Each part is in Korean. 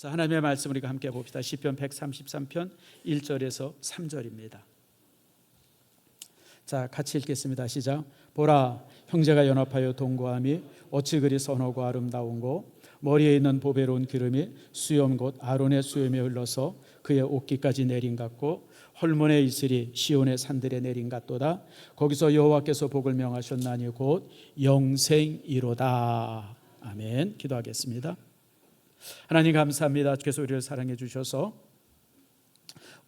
자, 하나님의 말씀 우리가 함께 봅시다. 시편 133편 1절에서 3절입니다. 자, 같이 읽겠습니다. 시작. 보라, 형제가 연합하여 동거함이 어찌 그리 선하고 아름다운고, 머리에 있는 보배로운 기름이 수염 곧 아론의 수염에 흘러서 그의 옷깃까지 내린 같고, 헐몬의 이슬이 시온의 산들에 내린 같도다. 거기서 여호와께서 복을 명하셨나니 곧 영생이로다. 아멘. 기도하겠습니다. 하나님 감사합니다. 주께서 우리를 사랑해 주셔서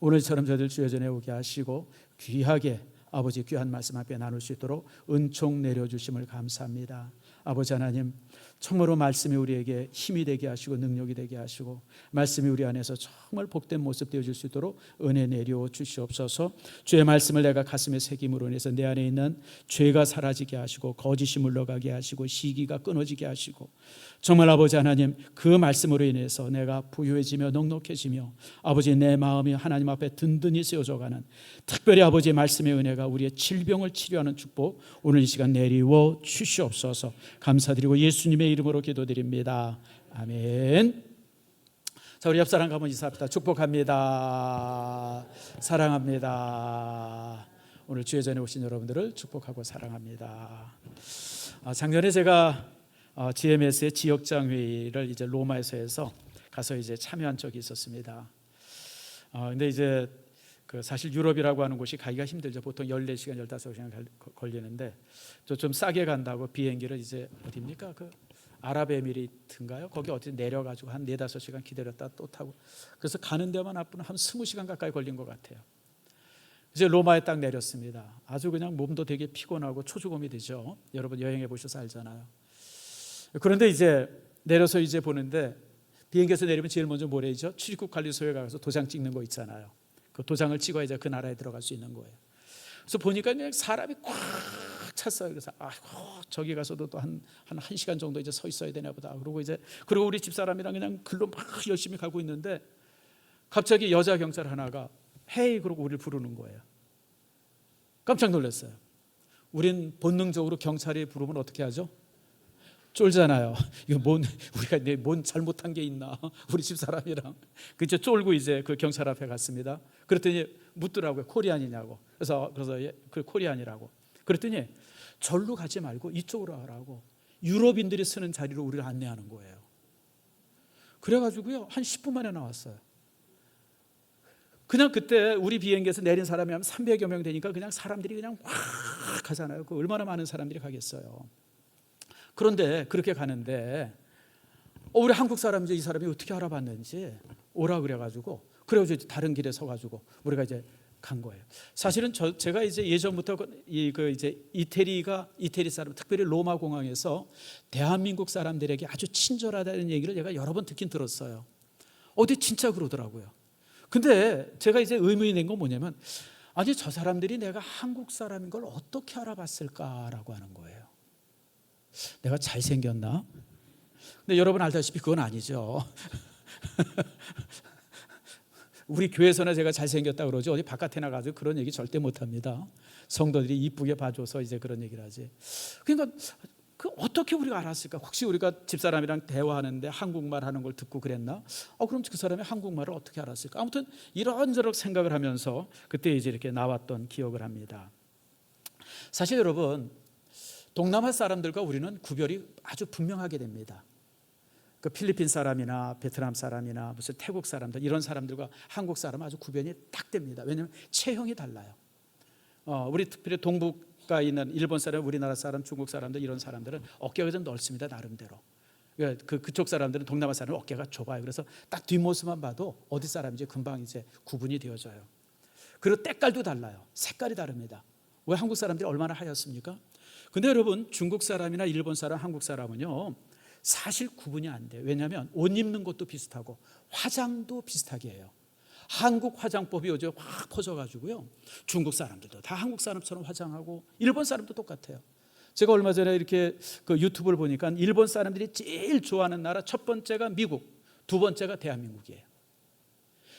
오늘처럼 저희들 주의 전에 오게 하시고 귀하게 아버지 귀한 말씀 앞에 나눌 수 있도록 은총 내려주심을 감사합니다. 아버지 하나님, 참으로 말씀이 우리에게 힘이 되게 하시고 능력이 되게 하시고 말씀이 우리 안에서 정말 복된 모습 되어줄 수 있도록 은혜 내려 주시옵소서. 주의 말씀을 내가 가슴에 새김으로 인해서 내 안에 있는 죄가 사라지게 하시고 거짓이 물러가게 하시고 시기가 끊어지게 하시고, 정말 아버지 하나님, 그 말씀으로 인해서 내가 부유해지며 넉넉해지며 아버지 내 마음이 하나님 앞에 든든히 세워져가는, 특별히 아버지의 말씀의 은혜가 우리의 질병을 치료하는 축복 오늘 이 시간 내리워 주시옵소서. 감사드리고 예수님의 이름으로 기도드립니다. 아멘. 자, 우리 옆사람 가면 인사합시다. 축복합니다. 사랑합니다. 오늘 주의 전에 오신 여러분들을 축복하고 사랑합니다. 작년에 제가 GMS의 지역장 회의를 이제 로마에서 해서 가서 이제 참여한 적이 있었습니다. 근데 이제 사실 유럽이라고 하는 곳이 가기가 힘들죠. 보통 14시간, 15시간 걸리는데 저 좀 싸게 간다고 비행기를 이제 어디입니까? 아랍에미리트인가요? 거기 어디 내려가지고 한 4-5시간 기다렸다 또 타고, 그래서 가는 데만 한 20시간 가까이 걸린 것 같아요. 이제 로마에 딱 내렸습니다. 아주 그냥 몸도 되게 피곤하고 초조금이 되죠. 여러분 여행해 보셔서 알잖아요. 그런데 이제 내려서 이제 보는데, 비행기에서 내리면 제일 먼저 뭘 해야죠? 출입국 관리소에 가서 도장 찍는 거 있잖아요. 그 도장을 찍어야 이제 그 나라에 들어갈 수 있는 거예요. 그래서 보니까 그냥 사람이 꽉 찼어요. 그래서 저기 가서도 또 한 1시간 정도 이제 서 있어야 되나 보다. 그리고 우리 집사람이랑 그냥 글로 막 열심히 가고 있는데 갑자기 여자 경찰 하나가 헤이 그러고 우리를 부르는 거예요. 깜짝 놀랐어요. 우린 본능적으로 경찰이 부르면 어떻게 하죠? 쫄잖아요. 이거 우리가 뭔 잘못한 게 있나? 우리 집사람이랑 그저 쫄고 이제 그 경찰 앞에 갔습니다. 그랬더니 묻더라고요. 코리안이냐고. 그래서 그 코리안이라고. 그랬더니 절로 가지 말고 이쪽으로 가라고, 유럽인들이 쓰는 자리로 우리를 안내하는 거예요. 그래가지고요 한 10분 만에 나왔어요. 그냥 그때 우리 비행기에서 내린 사람이 한 300여 명 되니까 그냥 사람들이 그냥 확 가잖아요. 그 얼마나 많은 사람들이 가겠어요. 그런데 그렇게 가는데 우리 한국 사람인지 이 사람이 어떻게 알아봤는지 오라 그래가지고 다른 길에 서가지고 우리가 이제 간 거예요. 사실은 제가 이제 예전부터 이제 이태리 사람, 특별히 로마 공항에서 대한민국 사람들에게 아주 친절하다는 얘기를 제가 여러 번 듣긴 들었어요. 어디 진짜 그러더라고요. 근데 제가 이제 의문이 된 건 뭐냐면, 아니 저 사람들이 내가 한국 사람인 걸 어떻게 알아봤을까라고 하는 거예요. 내가 잘생겼나? 근데 여러분 알다시피 그건 아니죠. 우리 교회에서나 제가 잘생겼다 그러지 어디 바깥에 나가서 그런 얘기 절대 못합니다. 성도들이 이쁘게 봐줘서 이제 그런 얘기를 하지. 그러니까 어떻게 우리가 알았을까? 혹시 우리가 집사람이랑 대화하는데 한국말 하는 걸 듣고 그랬나? 그럼 그 사람이 한국말을 어떻게 알았을까? 아무튼 이런저런 생각을 하면서 그때 이제 이렇게 나왔던 기억을 합니다. 사실 여러분, 동남아 사람들과 우리는 구별이 아주 분명하게 됩니다. 그 필리핀 사람이나 베트남 사람이나 무슨 태국 사람들, 이런 사람들과 한국 사람은 아주 구별이 딱 됩니다. 왜냐하면 체형이 달라요. 우리 특별히 동북가 있는 일본 사람, 우리나라 사람, 중국 사람들, 이런 사람들은 어깨가 좀 넓습니다. 나름대로. 그쪽 사람들은, 동남아 사람은 어깨가 좁아요. 그래서 딱 뒷모습만 봐도 어디 사람인지 금방 이제 구분이 되어져요. 그리고 때깔도 달라요. 색깔이 다릅니다. 왜 한국 사람들이 얼마나 하얗습니까? 근데 여러분, 중국 사람이나 일본 사람, 한국 사람은요 사실 구분이 안 돼요. 왜냐하면 옷 입는 것도 비슷하고 화장도 비슷하게 해요. 한국 화장법이 요즘 확 퍼져가지고요, 중국 사람들도 다 한국 사람처럼 화장하고 일본 사람도 똑같아요. 제가 얼마 전에 이렇게 그 유튜브를 보니까 일본 사람들이 제일 좋아하는 나라 첫 번째가 미국, 두 번째가 대한민국이에요.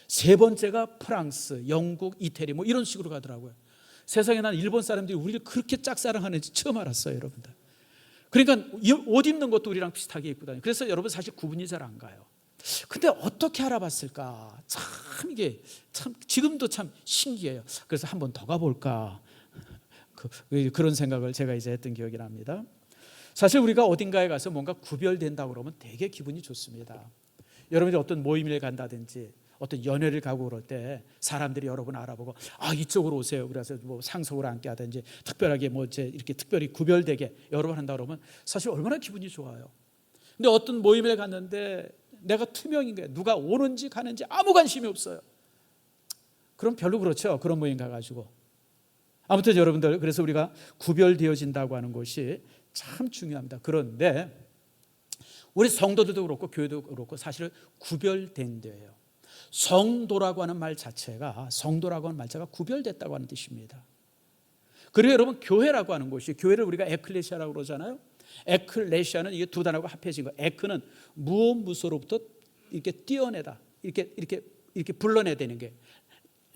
세 번째가 프랑스, 영국, 이태리 뭐 이런 식으로 가더라고요. 세상에 난 일본 사람들이 우리를 그렇게 짝사랑하는지 처음 알았어요, 여러분들. 그러니까 옷 입는 것도 우리랑 비슷하게 입고 다녀요. 그래서 여러분 사실 구분이 잘 안 가요. 근데 어떻게 알아봤을까? 참 이게 참 지금도 참 신기해요. 그래서 한번 더 가볼까? 그런 생각을 제가 이제 했던 기억이 납니다. 사실 우리가 어딘가에 가서 뭔가 구별된다고 그러면 되게 기분이 좋습니다. 여러분이 어떤 모임을 간다든지 어떤 연회를 가고 그럴 때 사람들이 여러분 알아보고 이쪽으로 오세요. 그래서 뭐 상석을 앉게 하든지 특별하게 이렇게 특별히 구별되게 여러 번 한다 그러면 사실 얼마나 기분이 좋아요. 근데 어떤 모임에 갔는데 내가 투명인 거예요. 누가 오는지 가는지 아무 관심이 없어요. 그럼 별로 그렇죠. 그런 모임 가가지고. 아무튼 여러분들, 그래서 우리가 구별되어진다고 하는 것이 참 중요합니다. 그런데 우리 성도들도 그렇고 교회도 그렇고 사실은 구별된 데예요. 성도라고 하는 말 자체가 구별됐다고 하는 뜻입니다. 그리고 여러분, 교회라고 하는 것이, 교회를 우리가 에클레시아라고 그러잖아요. 에클레시아는 이게 두 단어가 합해진 거. 에크는 무엇 무소로부터 이렇게 띄어내다, 이렇게 불러내야 되는 게.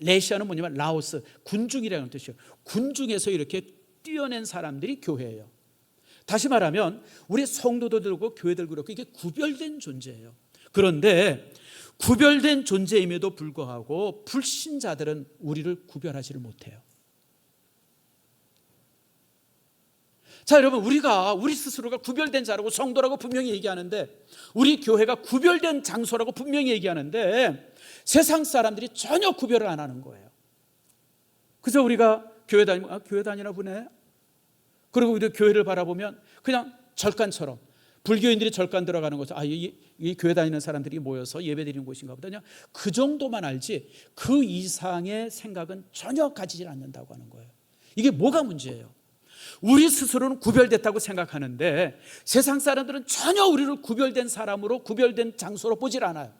레시아는 뭐냐면 라오스, 군중이라는 뜻이에요. 군중에서 이렇게 띄어낸 사람들이 교회예요. 다시 말하면 우리 성도들과 교회들 그렇고 이게 구별된 존재예요. 그런데 구별된 존재임에도 불구하고 불신자들은 우리를 구별하지를 못해요. 자, 여러분, 우리 스스로가 구별된 자라고 성도라고 분명히 얘기하는데, 우리 교회가 구별된 장소라고 분명히 얘기하는데 세상 사람들이 전혀 구별을 안 하는 거예요. 그래서 우리가 교회 다니면 교회 다니나 보네. 그리고 우리 교회를 바라보면 그냥 절간처럼, 불교인들이 절간 들어가는 곳, 이 교회 다니는 사람들이 모여서 예배드리는 곳인가 보다, 그냥 그 정도만 알지 그 이상의 생각은 전혀 가지질 않는다고 하는 거예요. 이게 뭐가 문제예요? 우리 스스로는 구별됐다고 생각하는데 세상 사람들은 전혀 우리를 구별된 사람으로, 구별된 장소로 보질 않아요.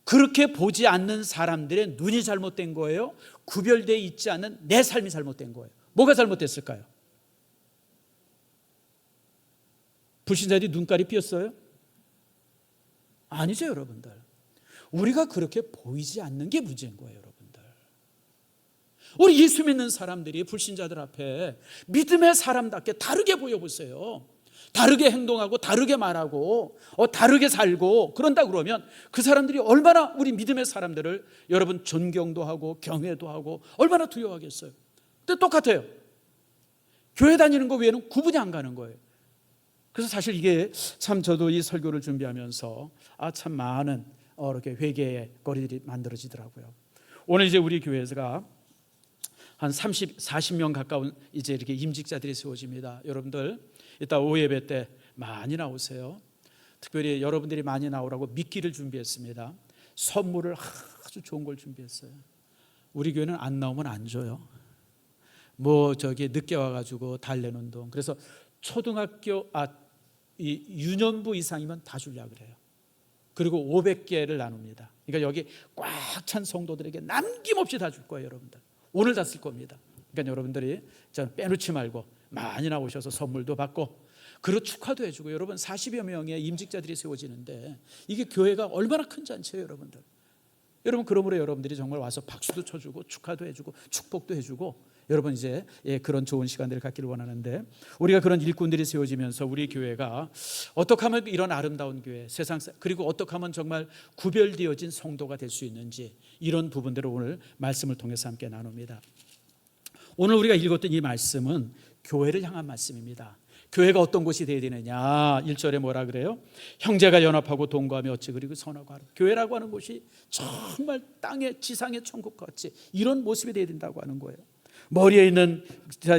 그렇게 보지 않는 사람들의 눈이 잘못된 거예요? 구별되어 있지 않는 내 삶이 잘못된 거예요? 뭐가 잘못됐을까요? 불신자들이 눈깔이 삐었어요? 아니죠, 여러분들. 우리가 그렇게 보이지 않는 게 문제인 거예요, 여러분들. 우리 예수 믿는 사람들이 불신자들 앞에 믿음의 사람답게 다르게 보여보세요. 다르게 행동하고 다르게 말하고 다르게 살고 그런다 그러면 그 사람들이 얼마나 우리 믿음의 사람들을 여러분 존경도 하고 경외도 하고 얼마나 두려워하겠어요. 근데 똑같아요. 교회 다니는 거 외에는 구분이 안 가는 거예요. 그래서 사실 이게 참 저도 이 설교를 준비하면서 참 많은 이렇게 회개의 거리들이 만들어지더라고요. 오늘 이제 우리 교회가 한 40명 가까운 이제 이렇게 임직자들이 세워집니다. 여러분들 이따 오후 예배 때 많이 나오세요. 특별히 여러분들이 많이 나오라고 미끼를 준비했습니다. 선물을 아주 좋은 걸 준비했어요. 우리 교회는 안 나오면 안 줘요. 늦게 와가지고 달래는 돈. 그래서 초등학교 이 유년부 이상이면 다 주려고 그래요. 그리고 500개를 나눕니다. 그러니까 여기 꽉 찬 성도들에게 남김없이 다 줄 거예요, 여러분들. 오늘 다 쓸 겁니다. 그러니까 여러분들이 빼놓지 말고 많이 나오셔서 선물도 받고, 그리고 축하도 해주고. 여러분 40여 명의 임직자들이 세워지는데 이게 교회가 얼마나 큰 잔치예요, 여러분들. 여러분, 그러므로 여러분들이 정말 와서 박수도 쳐주고 축하도 해주고 축복도 해주고, 여러분 이제 그런 좋은 시간들을 갖기를 원하는데, 우리가 그런 일꾼들이 세워지면서 우리 교회가 어떻게 하면 이런 아름다운 교회, 세상, 그리고 어떻게 하면 정말 구별되어진 성도가 될 수 있는지, 이런 부분들을 오늘 말씀을 통해서 함께 나눕니다. 오늘 우리가 읽었던 이 말씀은 교회를 향한 말씀입니다. 교회가 어떤 곳이 되어야 되느냐. 1절에 뭐라 그래요? 형제가 연합하고 동거하며 어찌 그리고 선하고 하라. 교회라고 하는 곳이 정말 땅의 지상의 천국 같이 이런 모습이 되어야 된다고 하는 거예요. 머리에 있는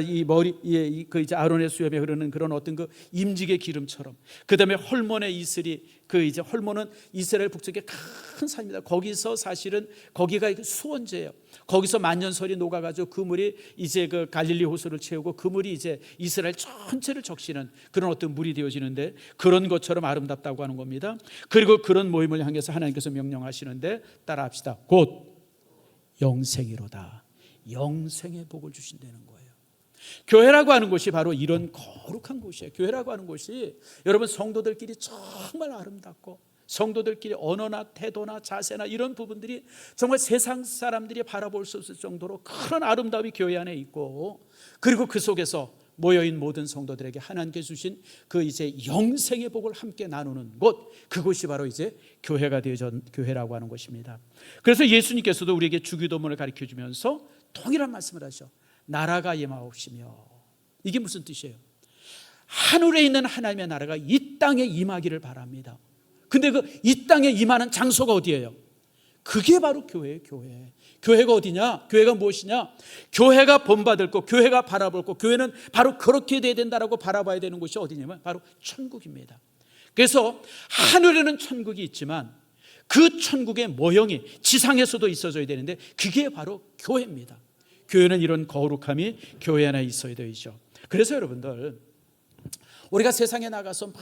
이 머리에 그 이제 아론의 수염에 흐르는 그런 어떤 그 임직의 기름처럼, 그다음에 헐몬의 이슬이, 그 이제 헐몬은 이스라엘 북쪽의 큰 산입니다. 거기서 사실은 거기가 수원제예요. 거기서 만년설이 녹아가지고 그 물이 이제 그 갈릴리 호수를 채우고 그 물이 이제 이스라엘 전체를 적시는 그런 어떤 물이 되어지는데, 그런 것처럼 아름답다고 하는 겁니다. 그리고 그런 모임을 향해서 하나님께서 명령하시는데 따라합시다. 곧 영생이로다. 영생의 복을 주신다는 거예요. 교회라고 하는 곳이 바로 이런 거룩한 곳이에요. 교회라고 하는 곳이 여러분 성도들끼리 정말 아름답고, 성도들끼리 언어나 태도나 자세나 이런 부분들이 정말 세상 사람들이 바라볼 수 없을 정도로 그런 아름다움이 교회 안에 있고, 그리고 그 속에서 모여있는 모든 성도들에게 하나님께 주신 그 이제 영생의 복을 함께 나누는 곳, 그곳이 바로 이제 교회가 되어져 교회라고 하는 것입니다. 그래서 예수님께서도 우리에게 주기도문을 가르쳐 주면서 동일한 말씀을 하셔. 나라가 임하옵시며. 이게 무슨 뜻이에요? 하늘에 있는 하나님의 나라가 이 땅에 임하기를 바랍니다. 근데 그 이 땅에 임하는 장소가 어디예요? 그게 바로 교회예요. 교회. 교회가 어디냐? 교회가 무엇이냐? 교회가 본받을 것, 교회가 바라볼 것, 교회는 바로 그렇게 돼야 된다라고 바라봐야 되는 곳이 어디냐면 바로 천국입니다. 그래서 하늘에는 천국이 있지만 그 천국의 모형이 지상에서도 있어져야 되는데 그게 바로 교회입니다. 교회는 이런 거룩함이 교회 안에 있어야 되죠. 그래서 여러분들, 우리가 세상에 나가서 막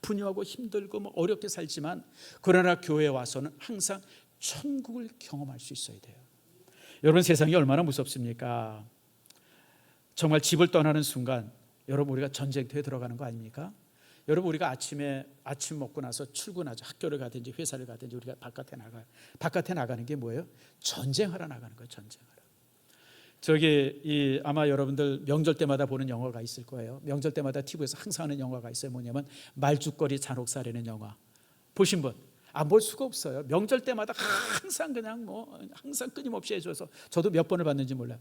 분유하고 힘들고 뭐 어렵게 살지만 그러나 교회에 와서는 항상 천국을 경험할 수 있어야 돼요. 여러분, 세상이 얼마나 무섭습니까? 정말 집을 떠나는 순간 여러분, 우리가 전쟁터에 들어가는 거 아닙니까? 여러분, 우리가 아침 먹고 나서 출근하죠. 학교를 가든지 회사를 가든지 우리가 바깥에 나가요. 바깥에 나가는 게 뭐예요? 전쟁하러 나가는 거예요. 전쟁하러. 아마 여러분들 명절 때마다 보는 영화가 있을 거예요. 명절 때마다 TV에서 항상 하는 영화가 있어요. 뭐냐면 말죽거리 잔혹사라는 영화. 보신 분? 안 볼 수가 없어요. 명절 때마다 항상 그냥 항상 끊임없이 해줘서 저도 몇 번을 봤는지 몰라요.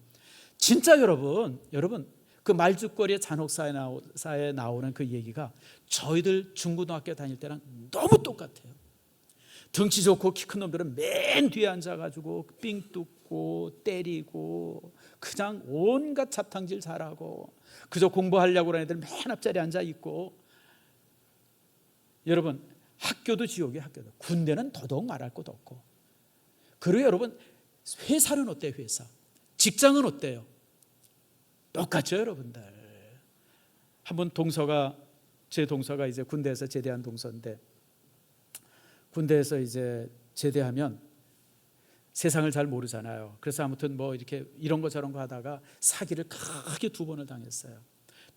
진짜 여러분 그 말죽거리의 잔혹사에 나오는 그 얘기가 저희들 중고등학교 다닐 때랑 너무 똑같아요. 덩치 좋고 키 큰 놈들은 맨 뒤에 앉아가지고 삥 뜯고 때리고 그냥 온갖 잡탕질 잘하고, 그저 공부하려고 하는 애들 맨 앞자리에 앉아있고. 여러분, 학교도 지옥이에요. 학교도. 군대는 더더욱 말할 것도 없고. 그리고 여러분, 회사는 어때요? 회사. 직장은 어때요? 똑같죠, 여러분들. 한번 제 동서가 이제 군대에서 제대한 동서인데, 군대에서 이제 제대하면 세상을 잘 모르잖아요. 그래서 아무튼 이렇게 이런 거 저런 거 하다가 사기를 크게 2번을 당했어요.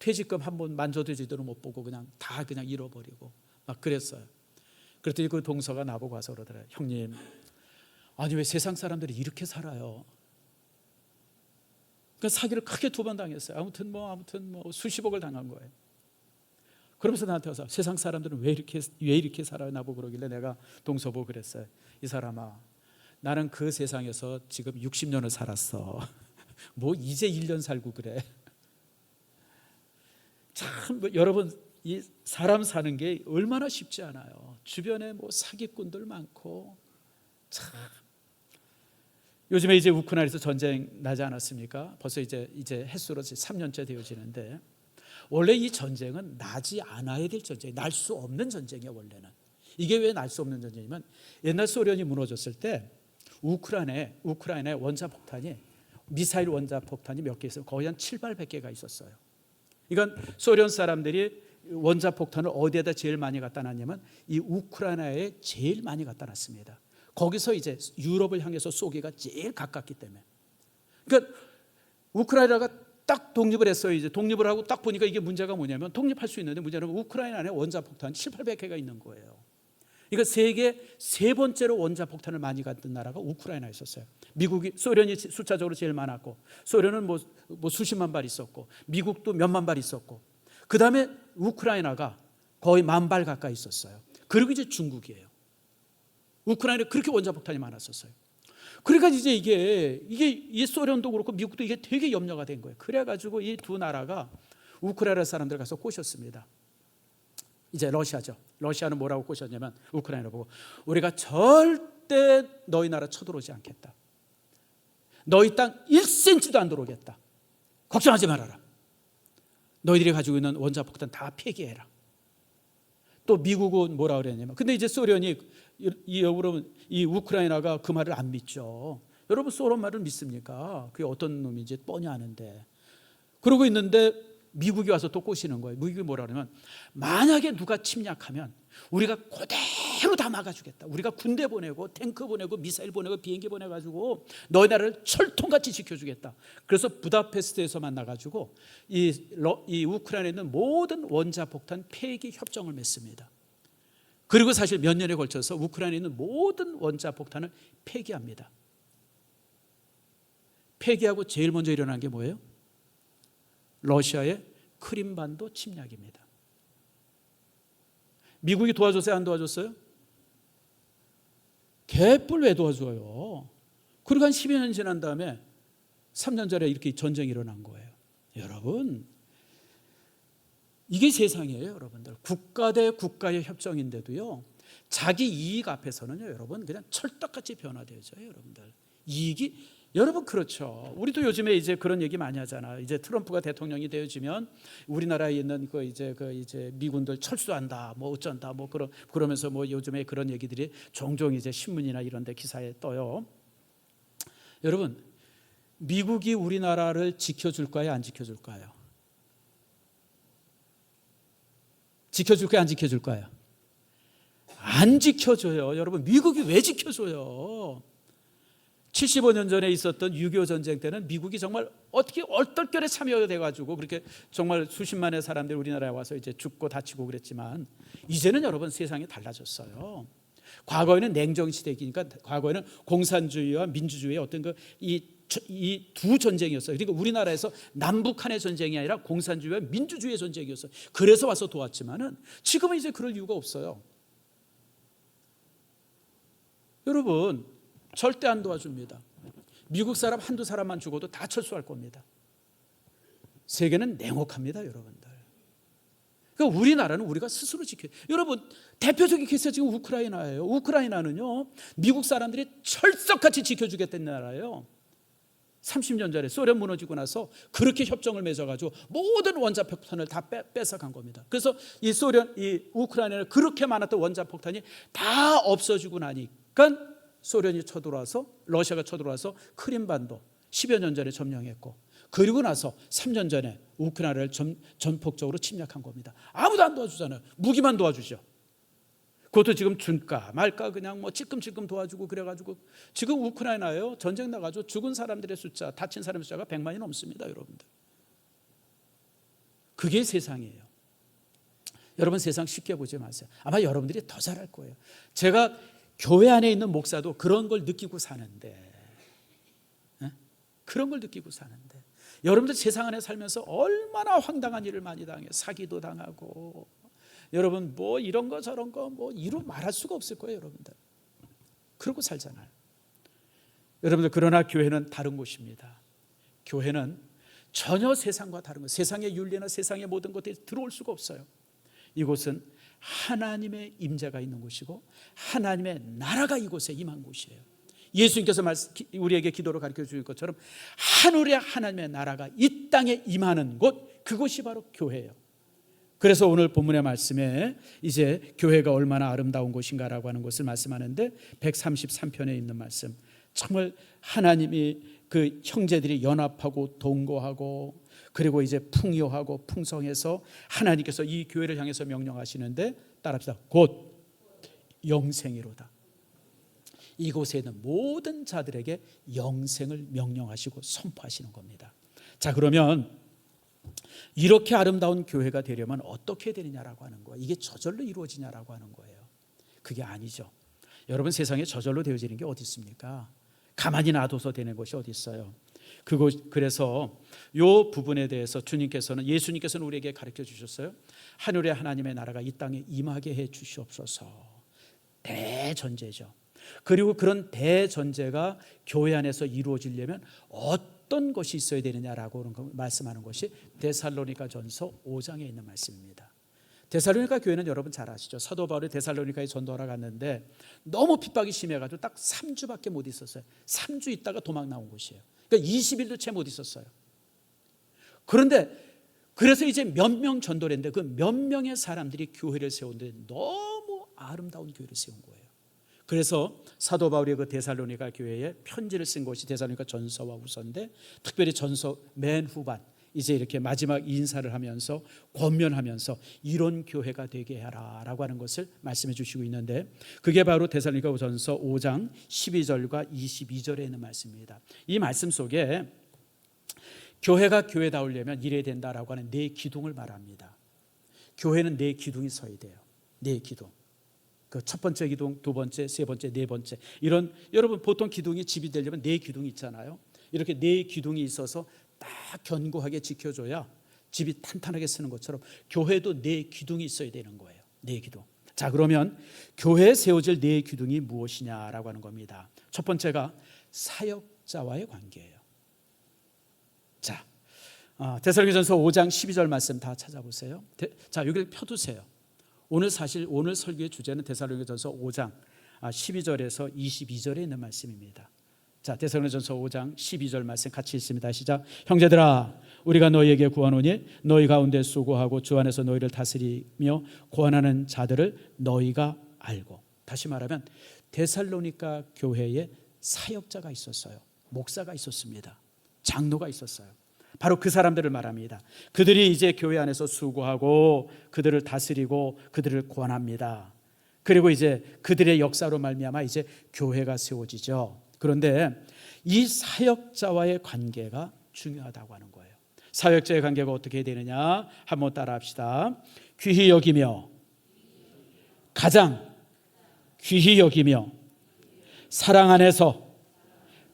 퇴직금 한 번 만져도 제대로 못 보고 그냥 잃어버리고 막 그랬어요. 그랬더니 그 동서가 나보고 와서 그러더래요. 형님, 아니 왜 세상 사람들이 이렇게 살아요? 그러니까 사기를 크게 2번 당했어요. 아무튼 수십억을 당한 거예요. 그러면서 나한테 와서 세상 사람들은 왜 이렇게 살아요? 나보고 그러길래 내가 동서 보고 그랬어요. 이 사람아, 나는 그 세상에서 지금 60년을 살았어. 이제 1년 살고 그래. 참 여러분, 이 사람 사는 게 얼마나 쉽지 않아요. 주변에 사기꾼들 많고. 참. 요즘에 이제 우크라이나에서 전쟁 나지 않았습니까? 벌써 이제 횟수로 3년째 되어지는데, 원래 이 전쟁은 나지 않아야 될 전쟁, 날 수 없는 전쟁이에요. 원래는. 이게 왜 날 수 없는 전쟁이냐면, 옛날 소련이 무너졌을 때 우크라이나에 원자폭탄이, 미사일 원자폭탄이 몇 개 있어요. 거의 한 700개가 있었어요. 이건 소련 사람들이 원자폭탄을 어디에다 제일 많이 갖다 놨냐면 이 우크라이나에 제일 많이 갖다 놨습니다. 거기서 이제 유럽을 향해서 쏘기가 제일 가깝기 때문에. 그러니까 우크라이나가 딱 독립을 했어요. 이제 독립을 하고 딱 보니까 이게 문제가 뭐냐면, 독립할 수 있는데 문제는 우크라이나 안에 원자폭탄 700~800개가 있는 거예요. 그러니까 세계 3번째로 원자폭탄을 많이 갖던 나라가 우크라이나였었어요. 소련이 숫자적으로 제일 많았고, 소련은 수십만 발 있었고, 미국도 몇만 발 있었고, 그 다음에 우크라이나가 거의 10,000발 가까이 있었어요. 그리고 이제 중국이에요. 우크라이나에 그렇게 원자폭탄이 많았었어요. 그러니까 이제 이게 소련도 그렇고 미국도 이게 되게 염려가 된 거예요. 그래가지고 이 2 나라가 우크라이나 사람들 가서 꼬셨습니다. 이제 러시아죠. 러시아는 뭐라고 꼬셨냐면, 우크라이나 보고 우리가 절대 너희 나라 쳐들어오지 않겠다. 너희 땅 1cm도 안 들어오겠다. 걱정하지 말아라. 너희들이 가지고 있는 원자폭탄 다 폐기해라. 또 미국은 뭐라 그랬냐면, 근데 이제 소련이 여러분, 이 우크라이나가 그 말을 안 믿죠. 여러분, 소련 말을 믿습니까? 그게 어떤 놈인지 뻔히 아는데. 그러고 있는데 미국이 와서 또 꼬시는 거예요. 미국이 뭐라 그러면, 만약에 누가 침략하면 우리가 그대로 다 막아주겠다. 우리가 군대 보내고 탱크 보내고 미사일 보내고 비행기 보내가지고 너희 나라를 철통같이 지켜주겠다. 그래서 부다페스트에서 만나가지고 이 우크라이나에 있는 모든 원자폭탄 폐기 협정을 맺습니다. 그리고 사실 몇 년에 걸쳐서 우크라이나에 있는 모든 원자폭탄을 폐기합니다. 폐기하고 제일 먼저 일어난 게 뭐예요? 러시아의 크림반도 침략입니다. 미국이 도와줬어요? 안 도와줬어요? 개뿔 왜 도와줘요? 그리고 한 10여 년 지난 다음에 3년 전에 이렇게 전쟁이 일어난 거예요. 여러분, 이게 세상이에요. 여러분들, 국가 대 국가의 협정인데도요, 자기 이익 앞에서는요, 여러분, 그냥 철떡같이 변화되죠. 여러분들, 이익이, 여러분, 그렇죠. 우리도 요즘에 이제 그런 얘기 많이 하잖아. 이제 트럼프가 대통령이 되어지면 우리나라에 있는 이제 미군들 철수한다, 뭐 어쩐다, 뭐 그러면서 뭐 요즘에 그런 얘기들이 종종 이제 신문이나 이런 데 기사에 떠요. 여러분, 미국이 우리나라를 지켜줄까요? 안 지켜줄까요? 지켜줄까요? 안 지켜줄까요? 안 지켜줘요. 여러분, 미국이 왜 지켜줘요? 75년 전에 있었던 6.25 전쟁 때는 미국이 정말 어떻게 얼떨결에 참여돼가지고 그렇게 정말 수십만의 사람들이 우리나라에 와서 이제 죽고 다치고 그랬지만, 이제는 여러분 세상이 달라졌어요. 과거에는 냉정 시대이니까 과거에는 공산주의와 민주주의의 어떤 이 두 전쟁이었어요. 그러니까 우리나라에서 남북한의 전쟁이 아니라 공산주의와 민주주의의 전쟁이었어요. 그래서 와서 도왔지만은 지금은 이제 그럴 이유가 없어요. 여러분, 절대 안 도와줍니다. 미국 사람 한두 사람만 죽어도 다 철수할 겁니다. 세계는 냉혹합니다, 여러분들. 그러니까 우리나라는 우리가 스스로 지켜요. 여러분, 대표적인 케이스가 지금 우크라이나예요. 우크라이나는요, 미국 사람들이 철석같이 지켜주겠다는 나라예요. 30년 전에 소련 무너지고 나서 그렇게 협정을 맺어가지고 모든 원자폭탄을 다 뺏어간 겁니다. 그래서 이 우크라이나는 그렇게 많았던 원자폭탄이 다 없어지고 나니까 소련이 쳐들어와서, 러시아가 쳐들어와서 크림반도 10여 년 전에 점령했고, 그리고 나서 3년 전에 우크라이나를 전폭적으로 침략한 겁니다. 아무도 안 도와주잖아요. 무기만 도와주죠. 그것도 지금 준까 말까 그냥 뭐 찔끔찔끔 도와주고 그래가지고 지금 우크라이나에요, 전쟁 나가지고 죽은 사람들의 숫자, 다친 사람의 숫자가 100만이 넘습니다. 여러분들, 그게 세상이에요. 여러분, 세상 쉽게 보지 마세요. 아마 여러분들이 더 잘할 거예요. 제가 교회 안에 있는 목사도 그런 걸 느끼고 사는데, 그런 걸 느끼고 사는데, 여러분들 세상 안에 살면서 얼마나 황당한 일을 많이 당해요. 사기도 당하고, 여러분 뭐 이런 거 저런 거 뭐 이루 말할 수가 없을 거예요. 여러분들 그러고 살잖아요. 여러분들, 그러나 교회는 다른 곳입니다. 교회는 전혀 세상과 다른 것, 세상의 윤리나 세상의 모든 것들이 들어올 수가 없어요. 이곳은 하나님의 임재가 있는 곳이고 하나님의 나라가 이곳에 임한 곳이에요. 예수님께서 우리에게 기도로 가르쳐 주신 것처럼 하늘에 하나님의 나라가 이 땅에 임하는 곳, 그곳이 바로 교회예요. 그래서 오늘 본문의 말씀에 이제 교회가 얼마나 아름다운 곳인가라고 하는 것을 말씀하는데, 133편에 있는 말씀, 정말 하나님이 그 형제들이 연합하고 동거하고 그리고 이제 풍요하고 풍성해서 하나님께서 이 교회를 향해서 명령하시는데, 따라합시다. 곧 영생이로다. 이곳에 있는 모든 자들에게 영생을 명령하시고 선포하시는 겁니다. 자, 그러면 이렇게 아름다운 교회가 되려면 어떻게 되느냐라고 하는 거예요. 이게 저절로 이루어지냐라고 하는 거예요. 그게 아니죠. 여러분, 세상에 저절로 되어지는 게 어디 있습니까? 가만히 놔둬서 되는 것이 어디 있어요? 그래서 이 부분에 대해서 예수님께서는 우리에게 가르쳐 주셨어요. 하늘의 하나님의 나라가 이 땅에 임하게 해 주시옵소서. 대전제죠. 그리고 그런 대전제가 교회 안에서 이루어지려면 어떤 것이 있어야 되느냐라고 말씀하는 것이 데살로니가전서 5장에 있는 말씀입니다. 데살로니가 교회는 여러분 잘 아시죠? 사도 바울이 데살로니가에 전도하러 갔는데 너무 핍박이 심해가지고 딱 3주밖에 못 있었어요. 3주 있다가 도망 나온 곳이에요. 그러니까 20일도 채 못 있었어요. 그래서 이제 몇 명 전도를 했는데 그 몇 명의 사람들이 교회를 세웠는데 너무 아름다운 교회를 세운 거예요. 그래서 사도 바울이 그 데살로니가 교회에 편지를 쓴 것이 데살로니가 전서와 후서인데, 특별히 전서 맨 후반 이제 이렇게 마지막 인사를 하면서 권면하면서 이런 교회가 되게 하라라고 하는 것을 말씀해 주시고 있는데, 그게 바로 데살로니가 전서 5장 12절과 22절에 있는 말씀입니다. 이 말씀 속에 교회가 교회다우려면 이래야 된다라고 하는 네 기둥을 말합니다. 교회는 네 기둥이 서야 돼요. 네 기둥. 그 첫 번째 기둥, 두 번째, 세 번째, 네 번째, 이런, 여러분 보통 기둥이 집이 되려면 네 기둥이 있잖아요. 이렇게 네 기둥이 있어서 딱 견고하게 지켜줘야 집이 탄탄하게 쓰는 것처럼 교회도 네 기둥이 있어야 되는 거예요. 네 기둥. 자, 그러면 교회에 세워질 네 기둥이 무엇이냐라고 하는 겁니다. 첫 번째가 사역자와의 관계예요. 자, 데살로니가전서 5장 12절 말씀 다 찾아보세요. 자, 여기를 펴두세요. 오늘 설교의 주제는 데살로니가전서 5장 12절에서 22절에 있는 말씀입니다. 자, 데살로니가전서 5장 12절 말씀 같이 읽습니다. 시작. 형제들아, 우리가 너희에게 구하노니 너희 가운데 수고하고 주 안에서 너희를 다스리며 고안하는 자들을 너희가 알고. 다시 말하면 데살로니가 교회에 사역자가 있었어요. 목사가 있었습니다. 장로가 있었어요. 바로 그 사람들을 말합니다. 그들이 이제 교회 안에서 수고하고 그들을 다스리고 그들을 권합니다. 그리고 이제 그들의 역사로 말미암아 이제 교회가 세워지죠. 그런데 이 사역자와의 관계가 중요하다고 하는 거예요. 사역자의 관계가 어떻게 되느냐? 한번 따라합시다. 귀히 여기며, 가장 귀히 여기며, 사랑 안에서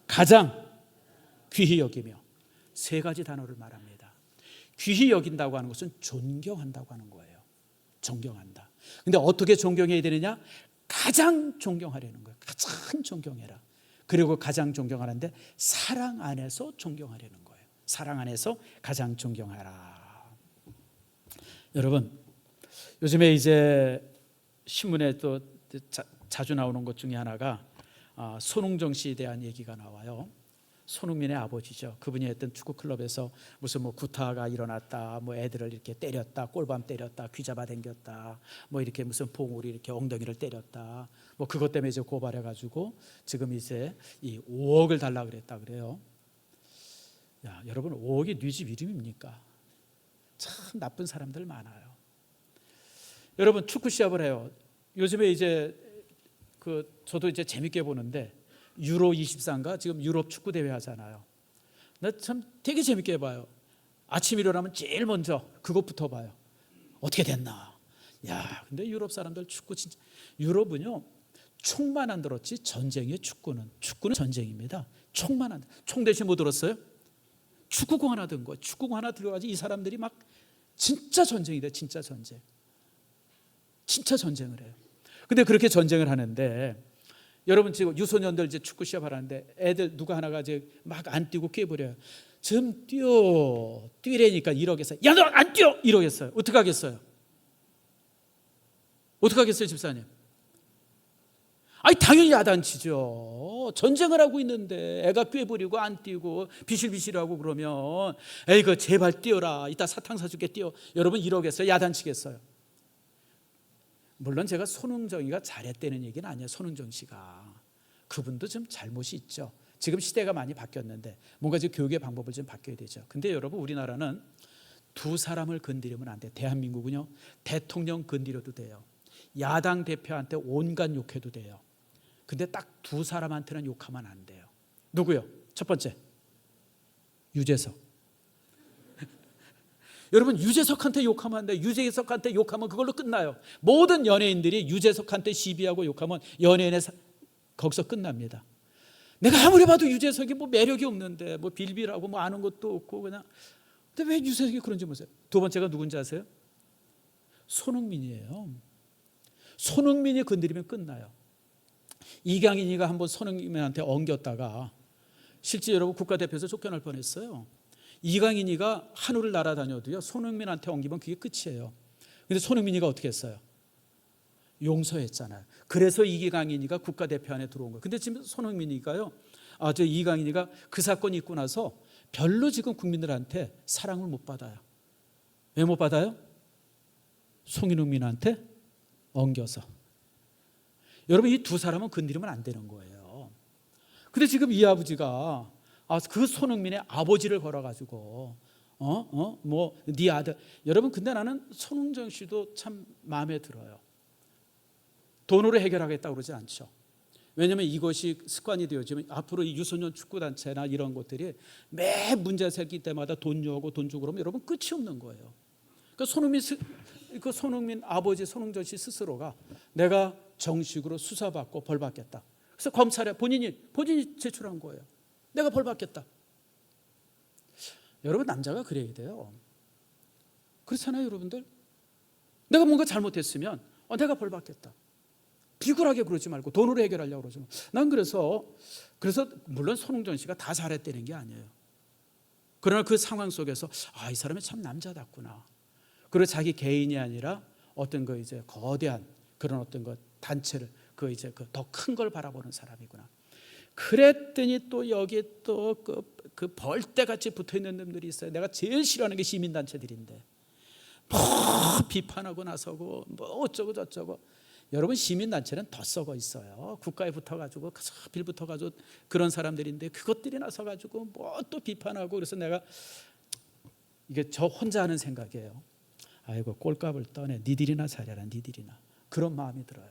가장 귀히 여기며. 세 가지 단어를 말합니다. 귀히 여긴다고 하는 것은 존경한다고 하는 거예요. 존경한다. 근데 어떻게 존경해야 되느냐? 가장 존경하려는 거예요. 가장 존경해라. 그리고 가장 존경하는데 사랑 안에서 존경하려는 거예요. 사랑 안에서 가장 존경하라. 여러분, 요즘에 이제 신문에 또 자주 나오는 것 중에 하나가 손흥정 씨에 대한 얘기가 나와요. 손흥민의 아버지죠. 그분이 했던 축구 클럽에서 무슨 구타가 일어났다, 애들을 이렇게 때렸다, 꼴밤 때렸다, 귀잡아 당겼다, 이렇게 무슨 봉우리 이렇게 엉덩이를 때렸다, 그것 때문에 이제 고발해가지고 지금 이제 이 5억을 달라 그랬다 그래요. 야, 여러분, 5억이 네 집 이름입니까? 참 나쁜 사람들 많아요. 여러분, 축구 시합을 해요. 요즘에 이제 저도 이제 재밌게 보는데. 유로 24인가 지금 유럽 축구 대회 하잖아요. 나 참 되게 재밌게 봐요. 아침 일어나면 제일 먼저 그것부터 봐요. 어떻게 됐나. 야, 근데 유럽 사람들 축구 진짜. 유럽은요, 총만 안 들었지 전쟁이에요. 축구는 전쟁입니다. 총만 안. 총 대신 뭐 들었어요? 축구공 하나 든 거. 축구공 하나 들어가지 이 사람들이 막 진짜 전쟁이 돼. 진짜 전쟁. 진짜 전쟁을 해요. 근데 그렇게 전쟁을 하는데. 여러분, 지금 유소년들 이제 축구 시합하는데 애들 누가 하나가 이제 막 안 뛰고 깨버려요. 좀 뛰래니까 이러겠어요. 야, 너 안 뛰어! 이러겠어요. 어떻게 하겠어요? 어떻게 하겠어요, 집사님? 아니, 당연히 야단치죠. 전쟁을 하고 있는데 애가 꿰부리고 안 뛰고 비실비실하고 그러면 에이, 제발 뛰어라. 이따 사탕 사줄게, 뛰어. 여러분, 이러겠어요? 야단치겠어요? 물론 제가 손흥정이가 잘했다는 얘기는 아니에요. 손흥정 씨가. 그분도 좀 잘못이 있죠. 지금 시대가 많이 바뀌었는데 뭔가 지금 교육의 방법을 좀 바뀌어야 되죠. 근데 여러분, 우리나라는 두 사람을 건드리면 안 돼요. 대한민국은요, 대통령 건드려도 돼요. 야당 대표한테 온갖 욕해도 돼요. 근데 딱 두 사람한테는 욕하면 안 돼요. 누구요? 첫 번째, 유재석. 여러분, 유재석한테 욕하면 안 돼요. 유재석한테 욕하면 그걸로 끝나요. 모든 연예인들이 유재석한테 시비하고 욕하면 연예인의 거기서 끝납니다. 내가 아무리 봐도 유재석이 매력이 없는데 빌빌하고 아는 것도 없고 그냥. 근데 왜 유재석이 그런지 모르세요. 두 번째가 누군지 아세요? 손흥민이에요. 손흥민이 건드리면 끝나요. 이강인이가 한번 손흥민한테 엉겼다가 실제 여러분 국가대표에서 쫓겨날 뻔했어요. 이강인이가 하늘을 날아다녀도요, 손흥민한테 엉기면 그게 끝이에요. 근데 손흥민이가 어떻게 했어요? 용서했잖아요. 그래서 이강인이가 국가대표 안에 들어온 거예요. 근데 지금 손흥민이가요, 이강인이가 그 사건이 있고 나서 별로 지금 국민들한테 사랑을 못 받아요. 왜 못 받아요? 송민한테 엉겨서. 여러분, 이 두 사람은 건드리면 안 되는 거예요. 근데 지금 이 아버지가 그 손흥민의 아버지를 걸어가지고 네 아들. 여러분, 근데 나는 손흥정 씨도 참 마음에 들어요. 돈으로 해결하겠다고 그러지 않죠. 왜냐하면 이것이 습관이 되어지면 앞으로 이 유소년 축구단체나 이런 것들이 매 문제 생길 때마다 돈 요하고 돈 주고 그러면 여러분 끝이 없는 거예요. 그러니까 손흥민 아버지 손흥정 씨 스스로가 내가 정식으로 수사받고 벌받겠다. 그래서 검찰에 본인이 제출한 거예요. 내가 벌받겠다. 여러분, 남자가 그래야 돼요. 그렇잖아요, 여러분들. 내가 뭔가 잘못했으면 내가 벌 받겠다. 비굴하게 그러지 말고 돈으로 해결하려고 그러지 마. 난 그래서 물론 손흥정 씨가 다 잘했다는 게 아니에요. 그러나 그 상황 속에서 이 사람이 참 남자답구나. 그리고 자기 개인이 아니라 어떤 그 이제 거대한 그런 어떤 그 단체를 그 이제 그 더 큰 걸 바라보는 사람이구나. 그랬더니 또 여기 또 그 벌떼같이 붙어 있는 놈들이 있어요. 내가 제일 싫어하는 게 시민단체들인데 뭐 비판하고 나서고 뭐 어쩌고 저쩌고. 여러분, 시민단체는 더 썩어 있어요. 국가에 붙어가지고 빌 붙어가지고 그런 사람들인데 그것들이 나서가지고 뭐 또 비판하고. 그래서 내가 이게 저 혼자 하는 생각이에요. 아이고, 꼴값을 떠내. 니들이나 잘해라, 니들이나. 그런 마음이 들어요.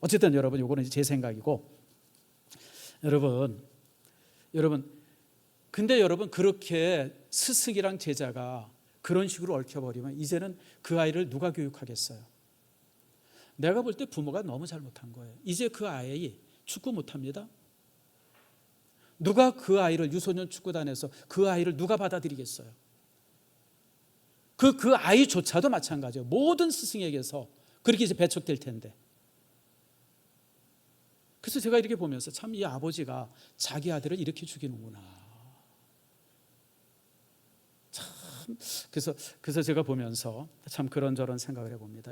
어쨌든 여러분, 이거는 제 생각이고, 여러분 근데 여러분, 그렇게 스승이랑 제자가 그런 식으로 얽혀버리면 이제는 그 아이를 누가 교육하겠어요? 내가 볼 때 부모가 너무 잘못한 거예요. 이제 그 아이 축구 못합니다. 누가 그 아이를 유소년 축구단에서 그 아이를 누가 받아들이겠어요? 그 아이조차도 마찬가지예요. 모든 스승에게서 그렇게 이제 배척될 텐데. 그래서 제가 이렇게 보면서 참 이 아버지가 자기 아들을 이렇게 죽이는구나. 참 그래서 제가 보면서 참 그런저런 생각을 해봅니다.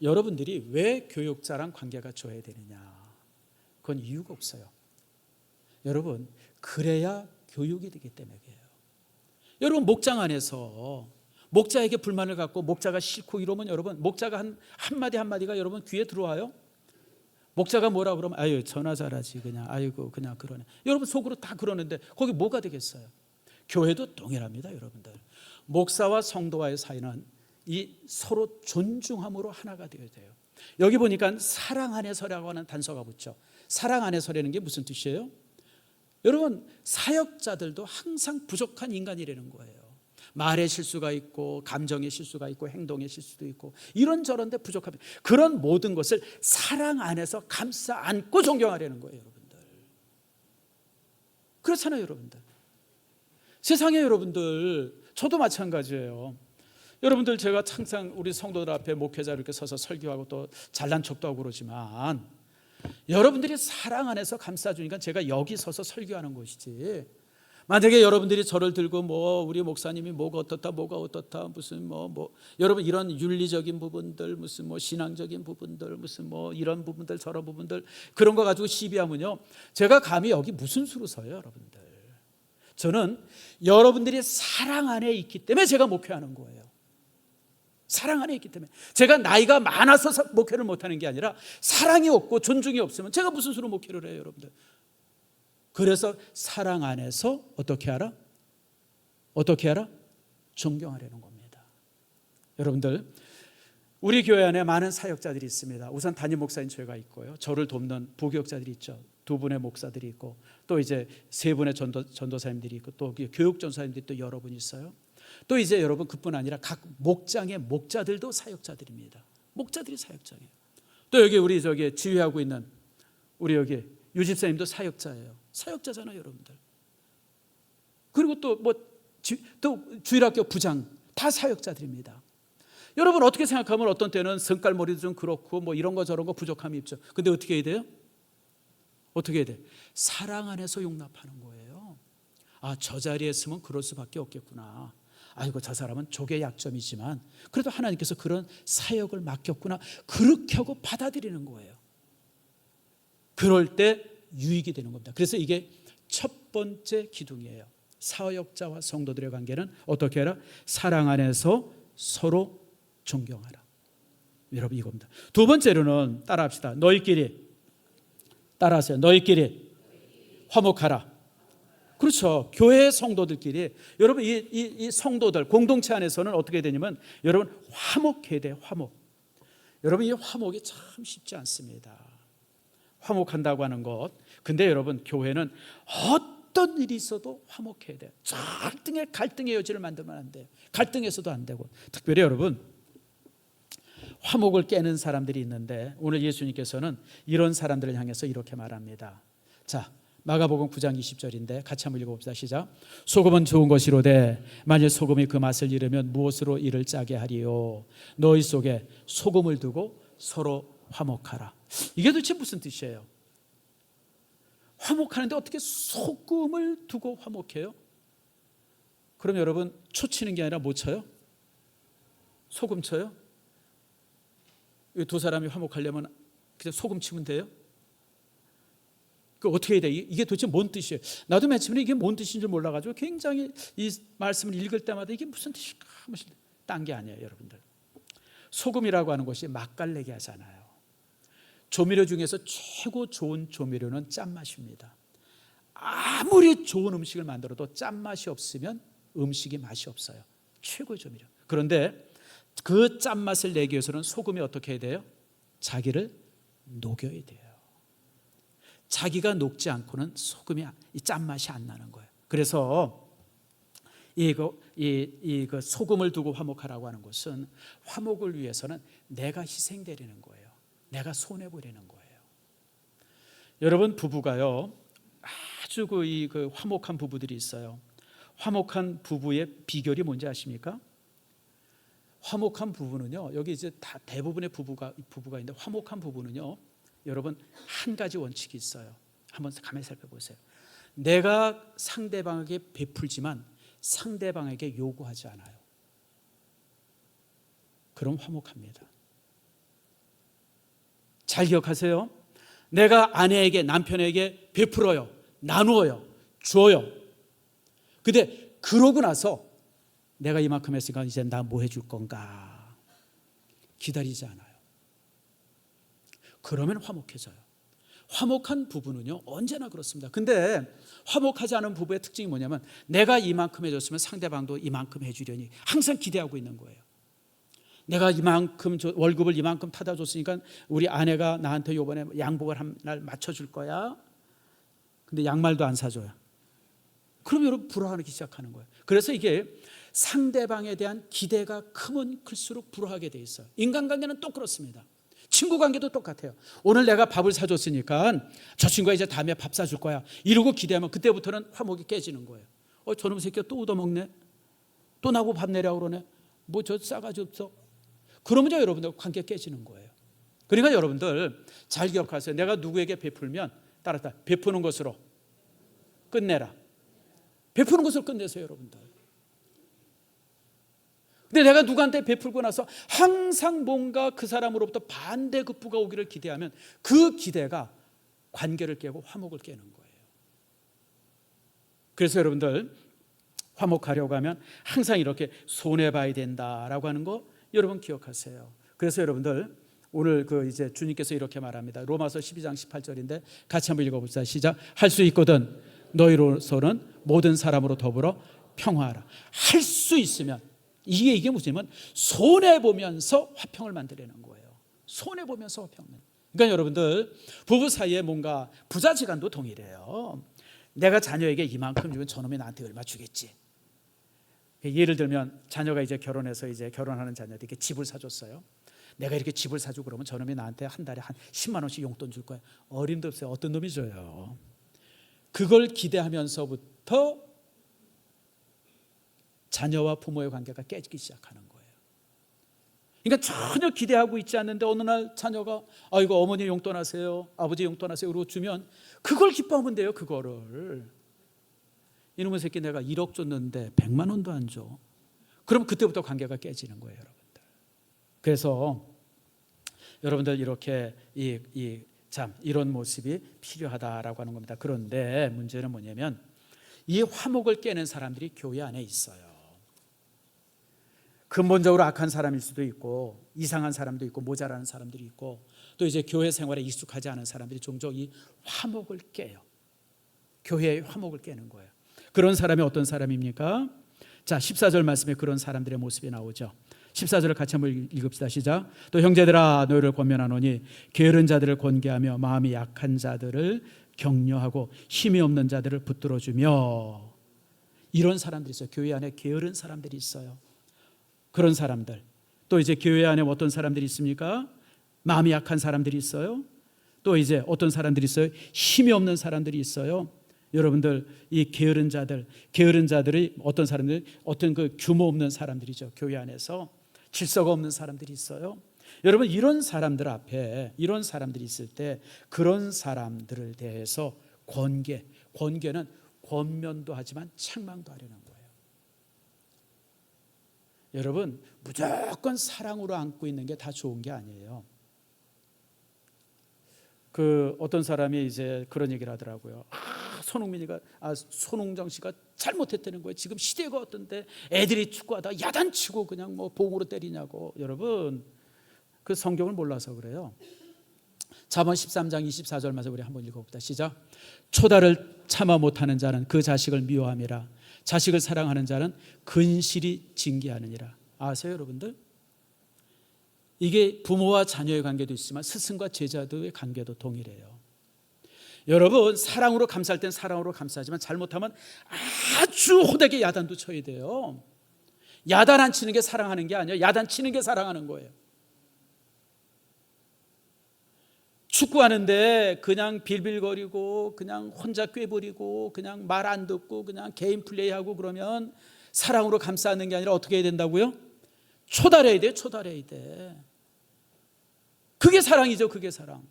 여러분들이 왜 교육자랑 관계가 좋아야 되느냐? 그건 이유가 없어요. 여러분, 그래야 교육이 되기 때문에 그래요. 여러분, 목장 안에서 목자에게 불만을 갖고 목자가 싫고 이러면 여러분, 목자가 한마디가 여러분 귀에 들어와요? 목자가 뭐라 그러면 아유, 전화 잘하지 그냥, 아이고 그냥 그러네. 여러분 속으로 다 그러는데 거기 뭐가 되겠어요? 교회도 동일합니다, 여러분들. 목사와 성도와의 사이는 이 서로 존중함으로 하나가 되어야 돼요. 여기 보니까 사랑 안에서라고 하는 단서가 붙죠. 사랑 안에서라는 게 무슨 뜻이에요? 여러분, 사역자들도 항상 부족한 인간이라는 거예요. 말의 실수가 있고 감정의 실수가 있고 행동의 실수도 있고 이런저런데 부족합니다. 그런 모든 것을 사랑 안에서 감싸 안고 존경하려는 거예요, 여러분들. 그렇잖아요, 여러분들. 세상에 여러분들, 저도 마찬가지예요. 여러분들, 제가 항상 우리 성도들 앞에 목회자 이렇게 서서 설교하고 또 잘난 척도 하고 그러지만 여러분들이 사랑 안에서 감싸주니까 제가 여기 서서 설교하는 것이지, 만약에 여러분들이 저를 들고 뭐 우리 목사님이 뭐가 어떻다 무슨 여러분 이런 윤리적인 부분들, 무슨 신앙적인 부분들, 무슨 이런 부분들 저런 부분들 그런 거 가지고 시비하면요, 제가 감히 여기 무슨 수로 서요, 여러분들. 저는 여러분들이 사랑 안에 있기 때문에 제가 목회하는 거예요. 사랑 안에 있기 때문에. 제가 나이가 많아서 목회를 못하는 게 아니라 사랑이 없고 존중이 없으면 제가 무슨 수로 목회를 해요, 여러분들. 그래서 사랑 안에서 어떻게 하라? 존경하려는 겁니다. 여러분들, 우리 교회 안에 많은 사역자들이 있습니다. 우선 담임 목사인 제가 있고요, 저를 돕는 부교육자들이 있죠. 두 분의 목사들이 있고 또 이제 세 분의 전도사님들이 있고 또 교육 전사님들이 또 여러 분 있어요. 또 이제 여러분, 그뿐 아니라 각 목장의 목자들도 사역자들입니다. 목자들이 사역자예요. 또 여기 우리 지휘하고 있는 우리 여기 유집사님도 사역자예요. 사역자잖아요, 여러분들. 그리고 또 주일학교 부장 다 사역자들입니다. 여러분, 어떻게 생각하면 어떤 때는 성깔머리도 좀 그렇고 이런 거 저런 거 부족함이 있죠. 근데 어떻게 해야 돼요? 어떻게 해야 돼? 사랑 안에서 용납하는 거예요. 저 자리에 있으면 그럴 수밖에 없겠구나. 아이고, 저 사람은 족의 약점이지만 그래도 하나님께서 그런 사역을 맡겼구나. 그렇게 하고 받아들이는 거예요. 그럴 때 유익이 되는 겁니다. 그래서 이게 첫 번째 기둥이에요. 사역자와 성도들의 관계는 어떻게 해라? 사랑 안에서 서로 존경하라. 여러분, 이겁니다. 두 번째로는 따라합시다. 따라하세요. 너희끼리 화목하라. 그렇죠. 교회 성도들끼리, 여러분, 이 성도들 공동체 안에서는 어떻게 되냐면 여러분, 화목해야 돼요. 화목. 여러분, 이 화목이 참 쉽지 않습니다. 화목한다고 하는 것. 근데 여러분, 교회는 어떤 일이 있어도 화목해야 돼요. 갈등의 여지를 만들면 안 돼요. 갈등해서도 안 되고. 특별히 여러분, 화목을 깨는 사람들이 있는데 오늘 예수님께서는 이런 사람들을 향해서 이렇게 말합니다. 자, 마가복음 9장 20절인데 같이 한번 읽어봅시다. 시작. 소금은 좋은 것이로되 만일 소금이 그 맛을 잃으면 무엇으로 이를 짜게 하리요. 너희 속에 소금을 두고 서로 화목하라. 이게 도대체 무슨 뜻이에요? 화목하는데 어떻게 소금을 두고 화목해요? 그럼 여러분 초 치는 게 아니라 뭐 쳐요? 소금 쳐요? 이 두 사람이 화목하려면 그냥 소금 치면 돼요? 그 어떻게 해야 돼? 이게 도대체 뭔 뜻이에요? 나도 맨 처음에 이게 뭔 뜻인 줄 몰라가지고 굉장히 이 말씀을 읽을 때마다 이게 무슨 뜻일까 딴 게 아니에요, 여러분들. 소금이라고 하는 것이 맛깔내게 하잖아요. 조미료 중에서 최고 좋은 조미료는 짠맛입니다. 아무리 좋은 음식을 만들어도 짠맛이 없으면 음식이 맛이 없어요. 최고의 조미료. 그런데 그 짠맛을 내기 위해서는 소금이 어떻게 해야 돼요? 자기를 녹여야 돼요. 자기가 녹지 않고는 소금이 이 짠맛이 안 나는 거예요. 그래서 그 소금을 두고 화목하라고 하는 것은 화목을 위해서는 내가 희생되려는 거예요. 내가 손해보려는 거예요. 여러분 부부가요 아주 그 화목한 부부들이 있어요. 화목한 부부의 비결이 뭔지 아십니까? 화목한 부부는요, 여기 이제 다 대부분의 부부가 있는데 화목한 부부는요, 여러분 한 가지 원칙이 있어요. 한번 가만히 살펴보세요. 내가 상대방에게 베풀지만 상대방에게 요구하지 않아요. 그럼 화목합니다. 잘 기억하세요. 내가 아내에게, 남편에게 베풀어요, 나누어요, 줘요. 근데 그러고 나서 내가 이만큼 했으니까 이제 나 뭐 해줄 건가 기다리지 않아요. 그러면 화목해져요. 화목한 부부는요 언제나 그렇습니다. 근데 화목하지 않은 부부의 특징이 뭐냐면 내가 이만큼 해줬으면 상대방도 이만큼 해주려니 항상 기대하고 있는 거예요. 내가 이만큼 월급을 이만큼 타다 줬으니까 우리 아내가 나한테 이번에 양복을 한 날 맞춰줄 거야. 근데 양말도 안 사줘요. 그럼 여러분 불화하기 시작하는 거예요. 그래서 이게 상대방에 대한 기대가 크면 클수록 불화하게 돼 있어요. 인간관계는 또 그렇습니다. 친구 관계도 똑같아요. 오늘 내가 밥을 사줬으니까 저 친구가 이제 다음에 밥 사줄 거야 이러고 기대하면 그때부터는 화목이 깨지는 거예요. 저놈 새끼가 또 얻어먹네, 또 나보고 밥 내라고 그러네, 뭐 저 싸가지 없어. 그러면 여러분들 관계 깨지는 거예요. 그러니까 여러분들 잘 기억하세요. 내가 누구에게 베풀면 따랐다 베푸는 것으로 끝내라. 베푸는 것으로 끝내세요, 여러분들. 근데 내가 누구한테 베풀고 나서 항상 뭔가 그 사람으로부터 반대급부가 오기를 기대하면 그 기대가 관계를 깨고 화목을 깨는 거예요. 그래서 여러분들 화목하려고 하면 항상 이렇게 손해봐야 된다라고 하는 거 여러분 기억하세요. 그래서 여러분들 오늘 이제 주님께서 이렇게 말합니다. 로마서 12장 18절인데 같이 한번 읽어봅시다. 시작. 할 수 있거든 너희로서는 모든 사람으로 더불어 평화하라. 할 수 있으면 이게 무슨냐면 손해보면서 화평을 만들려는 거예요. 손해보면서 화평을. 그러니까 여러분들 부부 사이에 뭔가 부자지간도 동일해요. 내가 자녀에게 이만큼 주면 저놈이 나한테 얼마 주겠지. 예를 들면 자녀가 이제 결혼해서 이제 결혼하는 자녀들에게 집을 사줬어요. 내가 이렇게 집을 사주고 그러면 저놈이 나한테 한 달에 한 10만 원씩 용돈 줄 거야. 어림도 없어요. 어떤 놈이 줘요. 그걸 기대하면서부터 자녀와 부모의 관계가 깨지기 시작하는 거예요. 그러니까 전혀 기대하고 있지 않는데 어느 날 자녀가 이거 어머니 용돈 하세요, 아버지 용돈 하세요 그러고 주면 그걸 기뻐하면 돼요. 그거를 이놈의 새끼 내가 1억 줬는데 100만 원도 안 줘. 그럼 그때부터 관계가 깨지는 거예요, 여러분들. 그래서 여러분들 이렇게 이런 모습이 필요하다라고 하는 겁니다. 그런데 문제는 뭐냐면 이 화목을 깨는 사람들이 교회 안에 있어요. 근본적으로 악한 사람일 수도 있고 이상한 사람도 있고 모자라는 사람들이 있고 또 이제 교회 생활에 익숙하지 않은 사람들이 종종 이 화목을 깨요. 교회의 화목을 깨는 거예요. 그런 사람이 어떤 사람입니까? 자, 14절 말씀에 그런 사람들의 모습이 나오죠. 14절을 같이 한번 읽읍시다. 시작. 또 형제들아 너희를 권면하노니 게으른 자들을 권계하며 마음이 약한 자들을 격려하고 힘이 없는 자들을 붙들어주며. 이런 사람들이 있어요. 교회 안에 게으른 사람들이 있어요. 그런 사람들. 또 이제 교회 안에 어떤 사람들이 있습니까? 마음이 약한 사람들이 있어요. 또 이제 어떤 사람들이 있어요? 힘이 없는 사람들이 있어요. 여러분들 이 게으른 자들이 어떤 사람들, 어떤 그 규모 없는 사람들이죠. 교회 안에서 질서가 없는 사람들이 있어요. 여러분 이런 사람들 앞에 이런 사람들이 있을 때 그런 사람들을 대해서 권계는 권면도 하지만 책망도 하려는 거예요. 여러분 무조건 사랑으로 안고 있는 게 다 좋은 게 아니에요. 그 어떤 사람이 이제 그런 얘기를 하더라고요. 손흥정 씨가 잘못했다는 거예요. 지금 시대가 어떤데 애들이 축구하다 야단치고 그냥 뭐 봉으로 때리냐고. 여러분 그 성경을 몰라서 그래요. 잠언 13장 24절 말씀 우리 한번 읽어봅시다. 시작. 초다를 참아 못하는 자는 그 자식을 미워함이라. 자식을 사랑하는 자는 근실이 징계하느니라. 아세요 여러분들? 이게 부모와 자녀의 관계도 있지만 스승과 제자들의 관계도 동일해요. 여러분 사랑으로 감사할 땐 사랑으로 감사하지만 잘못하면 아주 호되게 야단도 쳐야 돼요. 야단 안 치는 게 사랑하는 게 아니에요. 야단 치는 게 사랑하는 거예요. 축구하는데 그냥 빌빌거리고 그냥 혼자 꾀부리고 그냥 말 안 듣고 그냥 개인 플레이하고 그러면 사랑으로 감싸는 게 아니라 어떻게 해야 된다고요? 초달해야 돼. 초달해야 돼. 그게 사랑이죠. 그게 사랑.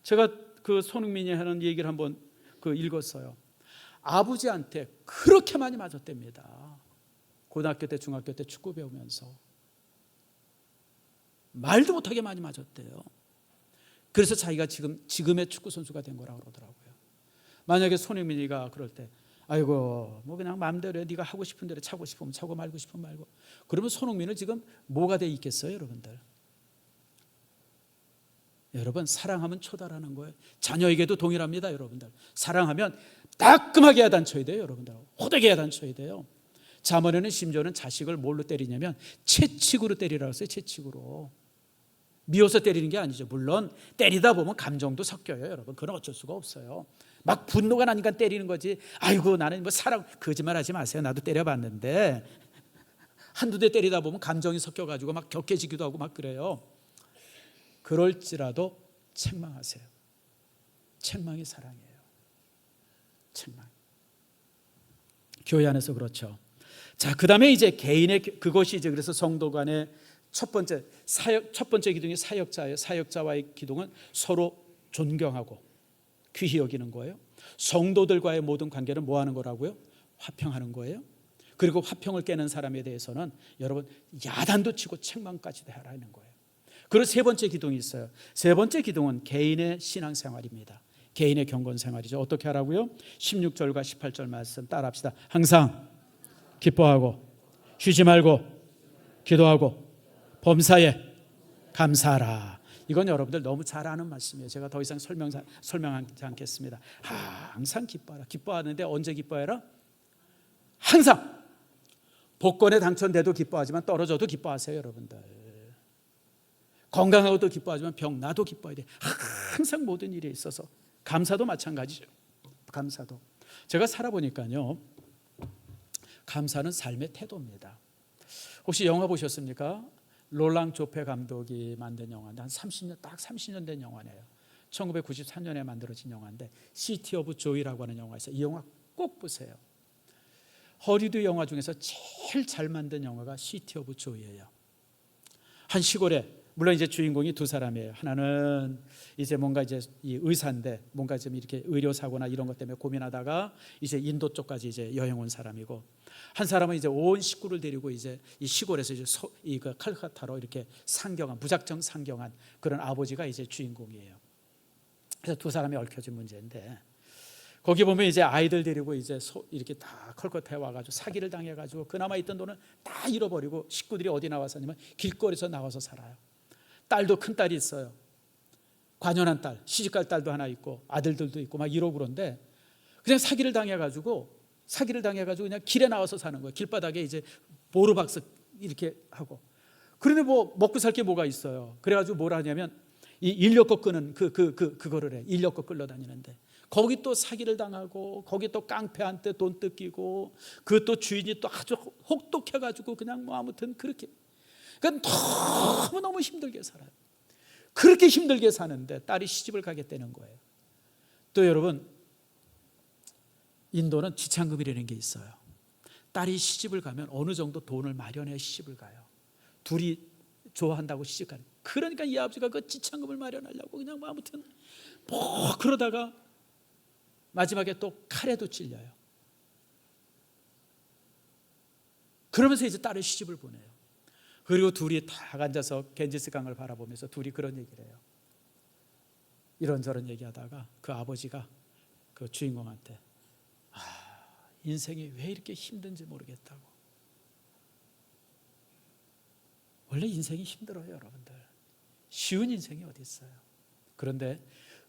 제가 그 손흥민이 하는 얘기를 한번 읽었어요. 아버지한테 그렇게 많이 맞았답니다. 고등학교 때 중학교 때 축구 배우면서 말도 못하게 많이 맞았대요. 그래서 자기가 지금의 축구 선수가 된 거라고 그러더라고요. 만약에 손흥민이가 그럴 때 아이고 뭐 그냥 마음대로 해. 네가 하고 싶은 대로 차고 싶으면 차고 말고 싶으면 말고. 그러면 손흥민은 지금 뭐가 돼 있겠어요 여러분들? 여러분 사랑하면 초달하는 거예요. 자녀에게도 동일합니다 여러분들. 사랑하면 따끔하게 야단쳐야 돼요 여러분들. 호되게 야단쳐야 돼요. 잠언에는 심지어는 자식을 뭘로 때리냐면 채찍으로 때리라고 했어요. 채찍으로. 미워서 때리는 게 아니죠. 물론 때리다 보면 감정도 섞여요 여러분. 그건 어쩔 수가 없어요. 막 분노가 나니까 때리는 거지. 아이고 나는 뭐 사랑, 거짓말하지 마세요. 나도 때려봤는데 한두 대 때리다 보면 감정이 섞여가지고 막 격해지기도 하고 막 그래요. 그럴지라도 책망하세요. 책망이 사랑이에요. 책망. 교회 안에서 그렇죠. 자, 그다음에 이제 개인의 그것이 이제 그래서 성도 간의 첫 번째 기둥이 사역자예요. 사역자와의 기둥은 서로 존경하고 귀히 여기는 거예요. 성도들과의 모든 관계는 뭐 하는 거라고요? 화평하는 거예요. 그리고 화평을 깨는 사람에 대해서는 여러분 야단도 치고 책망까지도 하라는 거예요. 그리고 세 번째 기둥이 있어요. 세 번째 기둥은 개인의 신앙생활입니다. 개인의 경건생활이죠. 어떻게 하라고요? 16절과 18절 말씀 따라합시다. 항상 기뻐하고 쉬지 말고 기도하고 범사에 감사하라. 이건 여러분들 너무 잘 아는 말씀이에요. 제가 더 이상 설명하지 않겠습니다. 항상 기뻐하라. 기뻐하는데 언제 기뻐해라? 항상. 복권에 당첨돼도 기뻐하지만 떨어져도 기뻐하세요 여러분들. 건강하고도 기뻐하지만 병 나도 기뻐해야 돼. 항상 모든 일에 있어서. 감사도 마찬가지죠. 감사도. 제가 살아보니까요. 감사는 삶의 태도입니다. 혹시 영화 보셨습니까? 롤랑 조페 감독이 만든 영화인데 한 30년 된 영화네요. 1993년에 만들어진 영화인데 시티 오브 조이라고 하는 영화가 있어요. 이 영화 꼭 보세요. 허리우드 영화 중에서 제일 잘 만든 영화가 시티 오브 조이예요. 한 시골에 물론 이제 주인공이 두 사람이에요. 하나는 이제 뭔가 이제 이 의사인데 뭔가 좀 이렇게 의료 사고나 이런 것 때문에 고민하다가 이제 인도 쪽까지 이제 여행 온 사람이고, 한 사람은 이제 온 식구를 데리고 이제 이 시골에서 이제 그 칼카타로 이렇게 무작정 상경한 그런 아버지가 이제 주인공이에요. 그래서 두 사람이 얽혀진 문제인데, 거기 보면 이제 아이들 데리고 이제 이렇게 다 컬커타에 와가지고 사기를 당해가지고 그나마 있던 돈을 다 잃어버리고 식구들이 어디 나와서 하냐면 길거리에서 나와서 살아요. 딸도 큰 딸이 있어요. 관연한 딸, 시집갈 딸도 하나 있고 아들들도 있고 막 이러고 그런데 그냥 사기를 당해가지고 그냥 길에 나와서 사는 거예요. 길바닥에 이제 보르박스 이렇게 하고. 그런데 뭐 먹고 살 게 뭐가 있어요. 그래가지고 뭘 하냐면 이 인력거 끄는 그거를 해. 인력거 끌러 다니는데 거기 또 사기를 당하고 거기 또 깡패한테 돈 뜯기고 그 또 주인이 또 아주 혹독해가지고 그냥 뭐 아무튼 그렇게. 그러니까 너무너무 힘들게 살아요. 그렇게 힘들게 사는데 딸이 시집을 가겠다는 거예요. 또 여러분, 인도는 지참금이라는 게 있어요. 딸이 시집을 가면 어느 정도 돈을 마련해야 시집을 가요. 둘이 좋아한다고 시집 가는. 그러니까 이 아버지가 그 지참금을 마련하려고 그냥 뭐 아무튼 뭐 그러다가 마지막에 또 칼에도 찔려요. 그러면서 이제 딸의 시집을 보내요. 그리고 둘이 딱 앉아서 겐지스 강을 바라보면서 둘이 그런 얘기를 해요. 이런저런 얘기하다가 그 아버지가 그 주인공한테 인생이 왜 이렇게 힘든지 모르겠다고. 원래 인생이 힘들어요, 여러분들. 쉬운 인생이 어디 있어요? 그런데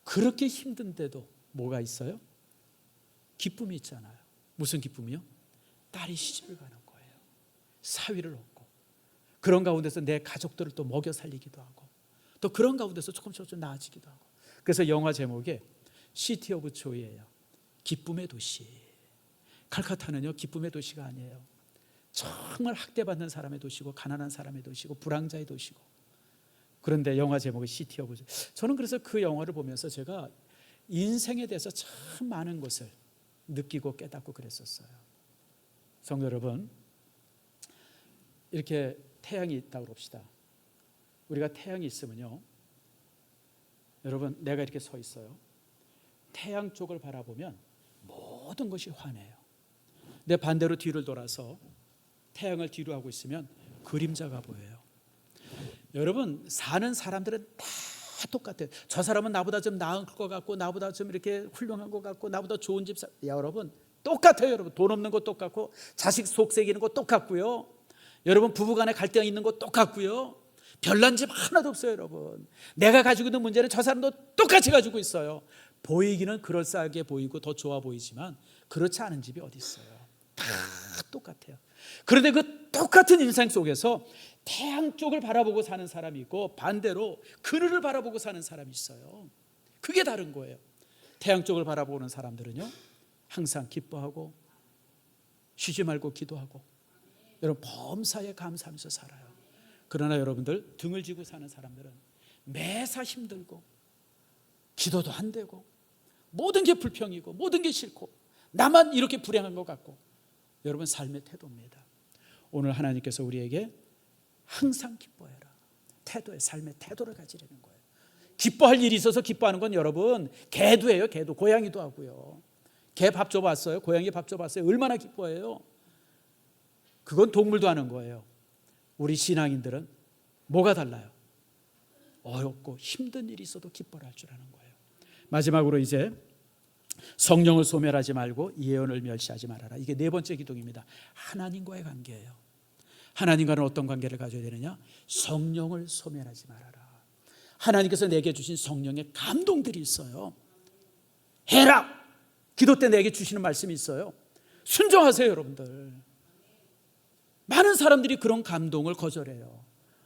그렇게 힘든데도 뭐가 있어요? 기쁨이 있잖아요. 무슨 기쁨이요? 딸이 시집을 가는 거예요. 사위를 얻고, 그런 가운데서 내 가족들을 또 먹여 살리기도 하고, 또 그런 가운데서 조금씩 나아지기도 하고. 그래서 영화 제목이 시티 오브 조이예요. 기쁨의 도시. 칼카타는요, 기쁨의 도시가 아니에요. 정말 학대받는 사람의 도시고, 가난한 사람의 도시고, 불황자의 도시고. 그런데 영화 제목이 시티 오브 조이. 저는 그래서 그 영화를 보면서 제가 인생에 대해서 참 많은 것을 느끼고 깨닫고 그랬었어요. 성도 여러분, 이렇게 태양이 있다고 봅시다. 우리가 태양이 있으면요, 여러분, 내가 이렇게 서 있어요. 태양 쪽을 바라보면 모든 것이 환해요. 내 반대로 뒤를 돌아서 태양을 뒤로 하고 있으면 그림자가 보여요. 여러분, 사는 사람들은 다 똑같아요. 저 사람은 나보다 좀 나은 것 같고, 나보다 좀 이렇게 훌륭한 것 같고, 나보다 좋은 집 여러분 똑같아요. 여러분, 돈 없는 거 똑같고, 자식 속색이는 거 똑같고요. 여러분, 부부간에 갈등 있는 거 똑같고요. 별난 집 하나도 없어요. 여러분, 내가 가지고 있는 문제는 저 사람도 똑같이 가지고 있어요. 보이기는 그럴싸하게 보이고 더 좋아 보이지만 그렇지 않은 집이 어디 있어요. 다 똑같아요. 그런데 그 똑같은 인생 속에서 태양 쪽을 바라보고 사는 사람이 있고, 반대로 그늘을 바라보고 사는 사람이 있어요. 그게 다른 거예요. 태양 쪽을 바라보는 사람들은요, 항상 기뻐하고 쉬지 말고 기도하고, 여러분, 범사에 감사하면서 살아요. 그러나 여러분들, 등을 지고 사는 사람들은 매사 힘들고 기도도 안 되고 모든 게 불평이고 모든 게 싫고 나만 이렇게 불행한 것 같고, 여러분, 삶의 태도입니다. 오늘 하나님께서 우리에게 항상 기뻐해라, 태도의 삶의 태도를 가지려는 거예요. 기뻐할 일이 있어서 기뻐하는 건 여러분 개도예요. 개도. 고양이도 하고요. 개 밥 줘봤어요? 고양이 밥 줘봤어요? 얼마나 기뻐해요? 그건 동물도 하는 거예요. 우리 신앙인들은 뭐가 달라요? 어렵고 힘든 일이 있어도 기뻐를 할 줄 아는 거예요. 마지막으로 이제 성령을 소멸하지 말고 예언을 멸시하지 말아라. 이게 네 번째 기둥입니다. 하나님과의 관계예요. 하나님과는 어떤 관계를 가져야 되느냐? 성령을 소멸하지 말아라. 하나님께서 내게 주신 성령의 감동들이 있어요. 해라! 기도 때 내게 주시는 말씀이 있어요. 순종하세요, 여러분들. 많은 사람들이 그런 감동을 거절해요.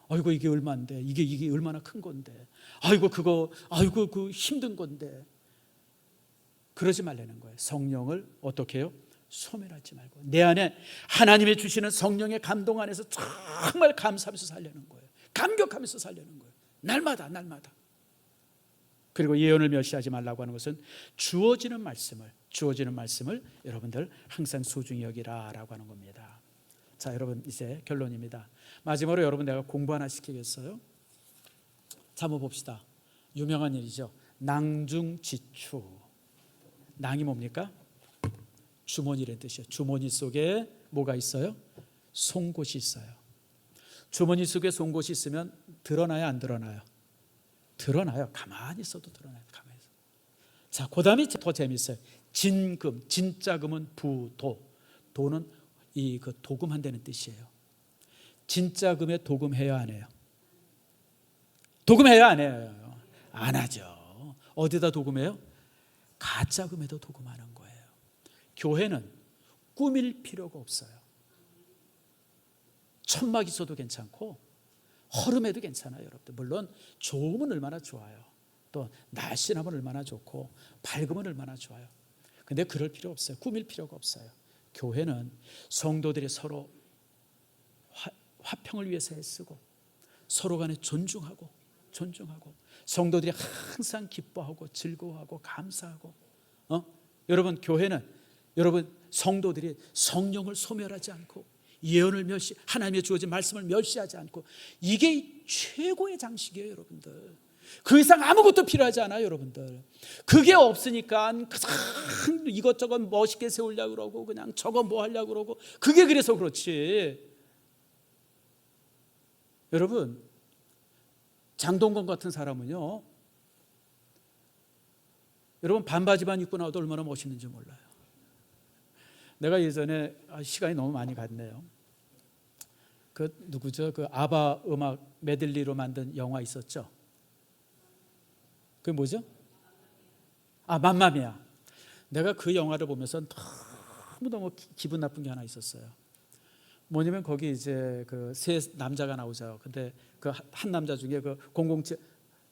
아이고, 이게 얼마인데, 이게 얼마나 큰 건데, 아이고 그 힘든 건데. 그러지 말라는 거예요. 성령을 어떻게 해요? 소멸하지 말고 내 안에 하나님의 주시는 성령의 감동 안에서 정말 감사하면서 살려는 거예요. 감격하면서 살려는 거예요. 날마다. 그리고 예언을 멸시하지 말라고 하는 것은 주어지는 말씀을 여러분들 항상 소중히 여기라라고 하는 겁니다. 자, 여러분, 이제 결론입니다. 마지막으로 여러분, 내가 공부 하나 시키겠어요? 자, 한번 봅시다. 유명한 일이죠. 낭중지추. 낭이 뭡니까? 주머니라는 뜻이에요. 주머니 속에 뭐가 있어요? 송곳이 있어요. 주머니 속에 송곳이 있으면 드러나요, 안 드러나요? 드러나요. 가만히 있어도 드러나요. 가만히 있어. 자, 그 다음이 더 재밌어요. 진금, 진짜금은 부도. 도는 그 도금한다는 뜻이에요. 진짜금에 도금해야 안 해요? 도금해야 안 해요? 안 하죠. 어디다 도금해요? 가짜금에도 도금하는 거예요. 교회는 꾸밀 필요가 없어요. 천막 있어도 괜찮고 허름해도 괜찮아요, 여러분들. 물론 좋으면 얼마나 좋아요. 또 날씬하면 얼마나 좋고 밝으면 얼마나 좋아요. 근데 그럴 필요 없어요. 꾸밀 필요가 없어요. 교회는 성도들이 서로 화평을 위해서 애쓰고 서로 간에 존중하고 존중하고 성도들이 항상 기뻐하고 즐거워하고 감사하고 여러분 교회는 여러분 성도들이 성령을 소멸하지 않고 예언을 하나님의 주어진 말씀을 멸시하지 않고 이게 최고의 장식이에요 여러분들. 그 이상 아무것도 필요하지 않아요 여러분들. 그게 없으니까 그냥 이것저것 멋있게 세우려고 그러고 그냥 저거 뭐 하려고 그러고 그게 그래서 그렇지. 여러분 장동건 같은 사람은요 여러분 반바지만 입고 나와도 얼마나 멋있는지 몰라요. 내가 예전에 시간이 너무 많이 갔네요. 그 누구죠? 그 아바 음악 메들리로 만든 영화 있었죠. 그게 뭐죠? 맘마미아. 내가 그 영화를 보면서 너무 기분 나쁜 게 하나 있었어요. 뭐냐면 거기 이제 그 세 남자가 나오죠. 근데 그 한 남자 중에 그 007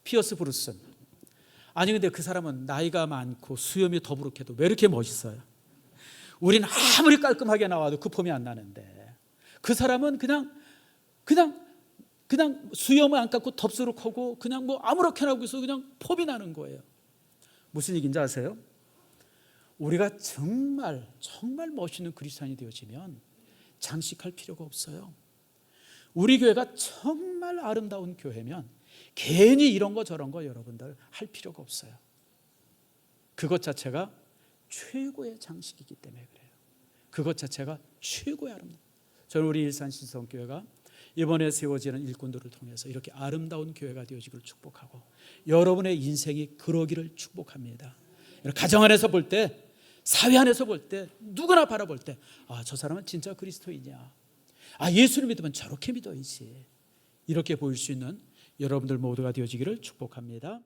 피어스 브루슨. 아니 근데 그 사람은 나이가 많고 수염이 더부룩해도 왜 이렇게 멋있어요? 우리는 아무리 깔끔하게 나와도 그 폼이 안 나는데 그 사람은 그냥 수염을 안 깎고 덥수룩하고 그냥 뭐 아무렇게나 하고 있어 그냥 폼이 나는 거예요. 무슨 얘기인지 아세요? 우리가 정말 멋있는 그리스도인이 되어지면 장식할 필요가 없어요. 우리 교회가 정말 아름다운 교회면 괜히 이런 거 저런 거 여러분들 할 필요가 없어요. 그것 자체가 최고의 장식이기 때문에 그래요. 그것 자체가 최고의 아름다움. 저는 우리 일산 신성교회가 이번에 세워지는 일꾼들을 통해서 이렇게 아름다운 교회가 되어지기를 축복하고 여러분의 인생이 그러기를 축복합니다. 가정 안에서 볼 때, 사회 안에서 볼 때, 누구나 바라볼 때 저 사람은 진짜 그리스도이냐, 예수를 믿으면 저렇게 믿어야지, 이렇게 보일 수 있는 여러분들 모두가 되어지기를 축복합니다.